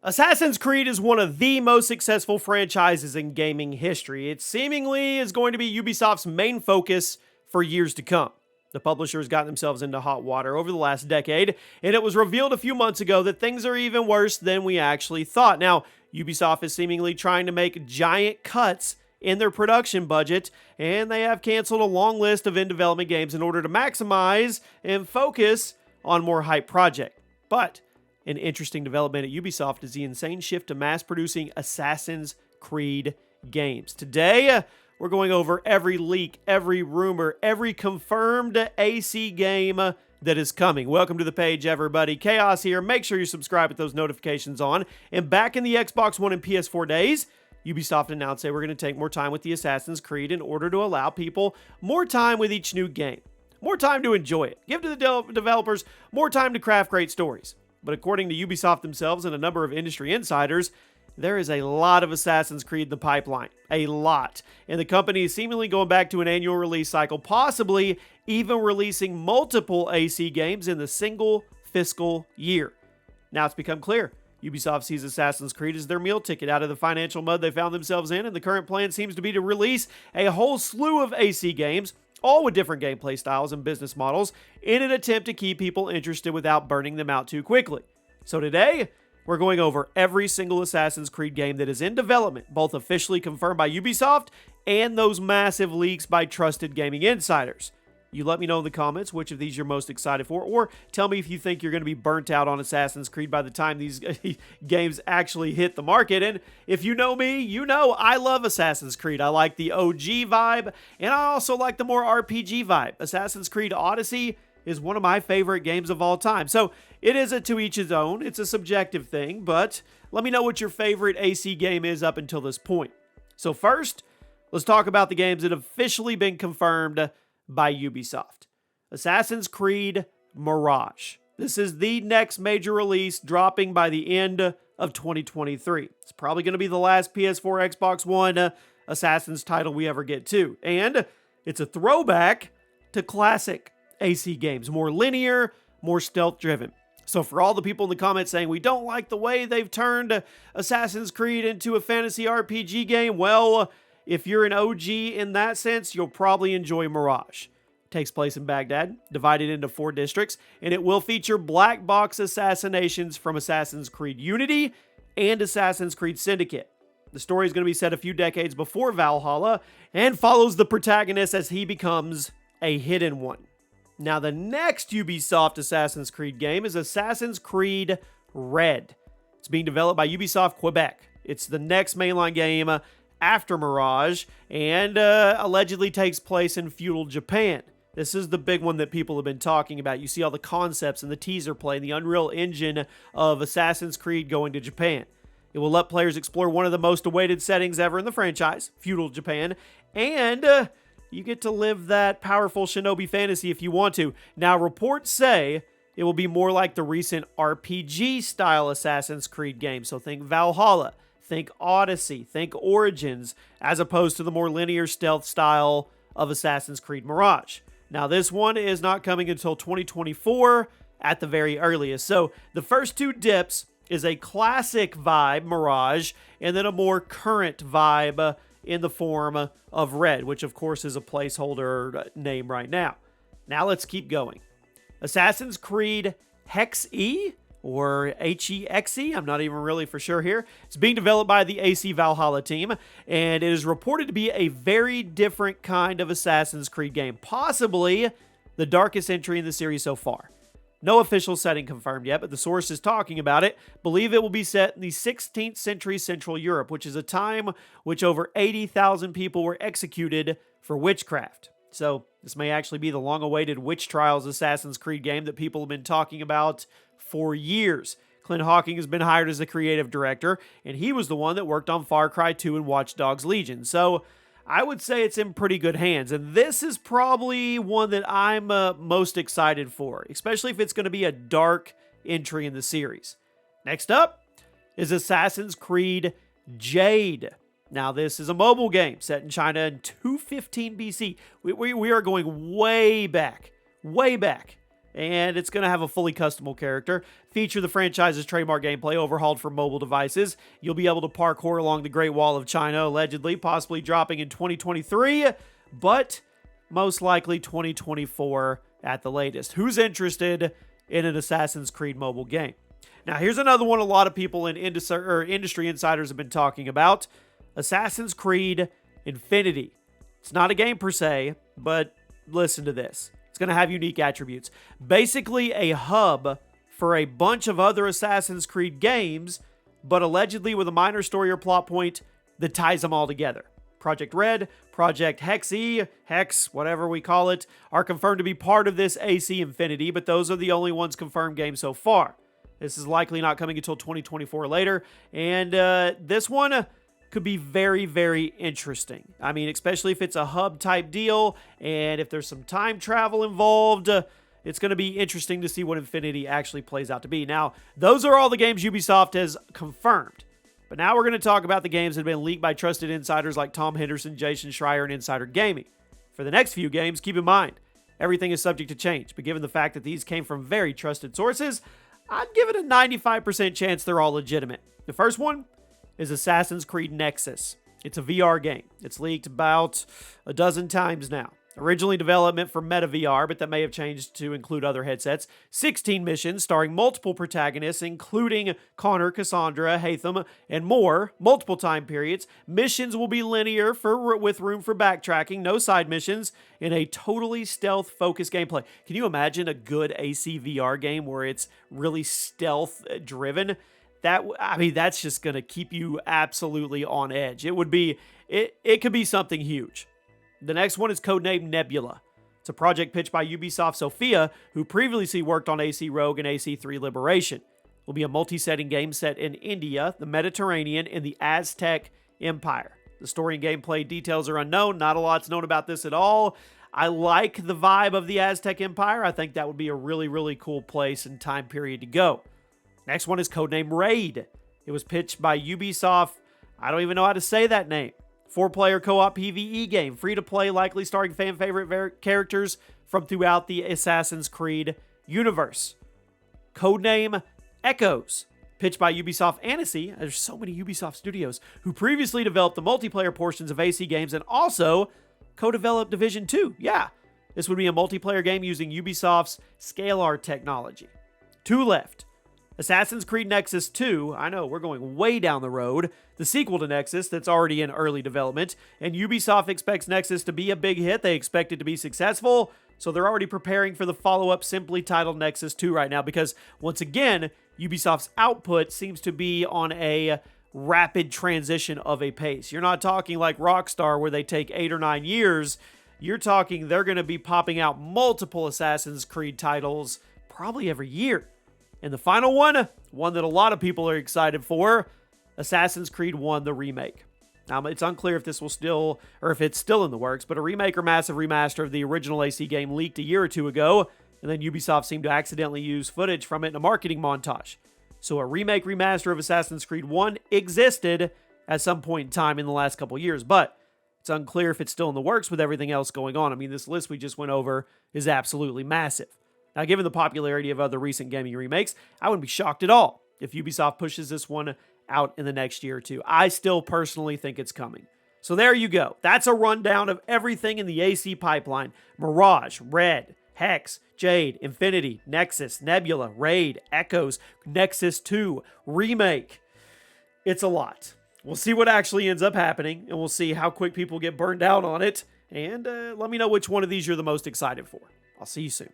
Assassin's Creed is one of the most successful franchises in gaming history. It seemingly is going to be Ubisoft's main focus for years to come. The publisher has gotten themselves into hot water over the last decade, and it was revealed a few months ago that things are even worse than we actually thought. Now, Ubisoft is seemingly trying to make giant cuts in their production budget, and they have canceled a long list of in-development games in order to maximize and focus on more hype projects. But an interesting development at Ubisoft is the insane shift to mass-producing Assassin's Creed games. Today, we're going over every leak, every rumor, every confirmed AC game that is coming. Welcome to the page, everybody. Chaos here. Make sure you subscribe with those notifications on. And back in the Xbox One and PS4 days, Ubisoft announced they were going to take more time with the Assassin's Creed in order to allow people more time with each new game. More time to enjoy it. Give to the developers more time to craft great stories. But according to Ubisoft themselves and a number of industry insiders, there is a lot of Assassin's Creed in the pipeline. A lot. And the company is seemingly going back to an annual release cycle, possibly even releasing multiple AC games in the single fiscal year. Now it's become clear. Ubisoft sees Assassin's Creed as their meal ticket out of the financial mud they found themselves in, and the current plan seems to be to release a whole slew of AC games, all with different gameplay styles and business models, in an attempt to keep people interested without burning them out too quickly. So today, we're going over every single Assassin's Creed game that is in development, both officially confirmed by Ubisoft and those massive leaks by trusted gaming insiders. You let me know in the comments which of these you're most excited for, or tell me if you think you're going to be burnt out on Assassin's Creed by the time these games actually hit the market. And if you know me, you know I love Assassin's Creed. I like the OG vibe, and I also like the more RPG vibe. Assassin's Creed Odyssey is one of my favorite games of all time. So it is a to each his own. It's a subjective thing, but let me know what your favorite AC game is up until this point. So first, let's talk about the games that have officially been confirmed by Ubisoft. Assassin's Creed Mirage. This is the next major release, dropping by the end of 2023. It's probably going to be the last PS4, Xbox One Assassin's title we ever get to. And it's a throwback to classic AC games. More linear, more stealth-driven. So for all the people in the comments saying we don't like the way they've turned Assassin's Creed into a fantasy RPG game, well, if you're an OG in that sense, you'll probably enjoy Mirage. It takes place in Baghdad, divided into 4 districts, and it will feature black box assassinations from Assassin's Creed Unity and Assassin's Creed Syndicate. The story is going to be set a few decades before Valhalla and follows the protagonist as he becomes a hidden one. Now, the next Ubisoft Assassin's Creed game is Assassin's Creed Red. It's being developed by Ubisoft Quebec. It's the next mainline game after Mirage, and allegedly takes place in feudal Japan. This is the big one that people have been talking about. You see all the concepts in the teaser play, the Unreal Engine of Assassin's Creed going to Japan. It will let players explore one of the most awaited settings ever in the franchise, feudal Japan, and you get to live that powerful shinobi fantasy if you want to. Now, reports say it will be more like the recent RPG-style Assassin's Creed game, so think Valhalla, think Odyssey, think Origins, as opposed to the more linear stealth style of Assassin's Creed Mirage. Now, this one is not coming until 2024 at the very earliest. So the first 2 dips is a classic vibe, Mirage, and then a more current vibe in the form of Red, which of course is a placeholder name right now. Now let's keep going. Assassin's Creed Hexe, or Hexe, I'm not even really for sure here. It's being developed by the AC Valhalla team, and it is reported to be a very different kind of Assassin's Creed game, possibly the darkest entry in the series so far. No official setting confirmed yet, but the sources talking about it believe it will be set in the 16th century Central Europe, which is a time which over 80,000 people were executed for witchcraft. So this may actually be the long-awaited Witch Trials Assassin's Creed game that people have been talking about for years. Clint Hawking has been hired as the creative director, and he was the one that worked on Far Cry 2 and Watch Dogs Legion. So I would say it's in pretty good hands, and this is probably one that I'm most excited for, especially if it's going to be a dark entry in the series. Next up is Assassin's Creed Jade. Now, this is a mobile game set in China in 215 BC. We are going way back and it's going to have a fully customable character, feature the franchise's trademark gameplay overhauled for mobile devices. You'll be able to parkour along the Great Wall of China, allegedly, possibly dropping in 2023, but most likely 2024 at the latest. Who's interested in an Assassin's Creed mobile game? Now, here's another one a lot of people in industry insiders have been talking about. Assassin's Creed Infinity. It's not a game per se, but listen to this. It's going to have unique attributes. Basically a hub for a bunch of other Assassin's Creed games, but allegedly with a minor story or plot point that ties them all together. Project Red, Project Hex, whatever we call it, are confirmed to be part of this AC Infinity, but those are the only ones confirmed games so far. This is likely not coming until 2024 or later, and this one could be very, very interesting. I mean, especially if it's a hub-type deal, and if there's some time travel involved, it's going to be interesting to see what Infinity actually plays out to be. Now, those are all the games Ubisoft has confirmed. But now we're going to talk about the games that have been leaked by trusted insiders like Tom Henderson, Jason Schreier, and Insider Gaming. For the next few games, keep in mind, everything is subject to change, but given the fact that these came from very trusted sources, I'd give it a 95% chance they're all legitimate. The first one is Assassin's Creed Nexus. It's a VR game. It's leaked about a dozen times now. Originally development for Meta VR, but that may have changed to include other headsets. 16 missions starring multiple protagonists, including Connor, Cassandra, Haytham, and more. Multiple time periods. Missions will be linear with room for backtracking. No side missions. In a totally stealth-focused gameplay. Can you imagine a good AC VR game where it's really stealth-driven? That's just going to keep you absolutely on edge. It could be something huge. The next one is codenamed Nebula. It's a project pitched by Ubisoft Sofia, who previously worked on AC Rogue and AC3 Liberation. It will be a multi-setting game set in India, the Mediterranean, and the Aztec Empire. The story and gameplay details are unknown. Not a lot's known about this at all. I like the vibe of the Aztec Empire. I think that would be a really, really cool place and time period to go. Next one is codenamed Raid. It was pitched by Ubisoft. I don't even know how to say that name. 4-player co-op PvE game, free-to-play, likely starring fan-favorite characters from throughout the Assassin's Creed universe. Codename Echoes, pitched by Ubisoft Annecy. There's so many Ubisoft studios who previously developed the multiplayer portions of AC games and also co-developed Division 2. Yeah, this would be a multiplayer game using Ubisoft's Scalar technology. 2 left. Assassin's Creed Nexus 2, I know, we're going way down the road, the sequel to Nexus that's already in early development, and Ubisoft expects Nexus to be a big hit. They expect it to be successful, so they're already preparing for the follow-up simply titled Nexus 2 right now, because, once again, Ubisoft's output seems to be on a rapid transition of a pace. You're not talking like Rockstar where they take 8 or 9 years. You're talking they're going to be popping out multiple Assassin's Creed titles probably every year. And the final one that a lot of people are excited for, Assassin's Creed 1, the remake. Now, it's unclear if this will still, or if it's still in the works, but a remake or massive remaster of the original AC game leaked a year or two ago, and then Ubisoft seemed to accidentally use footage from it in a marketing montage. So a remake remaster of Assassin's Creed 1 existed at some point in time in the last couple years, but it's unclear if it's still in the works with everything else going on. I mean, this list we just went over is absolutely massive. Now, given the popularity of other recent gaming remakes, I wouldn't be shocked at all if Ubisoft pushes this one out in the next year or two. I still personally think it's coming. So there you go. That's a rundown of everything in the AC pipeline. Mirage, Red, Hex, Jade, Infinity, Nexus, Nebula, Raid, Echoes, Nexus 2, Remake. It's a lot. We'll see what actually ends up happening, and we'll see how quick people get burned out on it. And let me know which one of these you're the most excited for. I'll see you soon.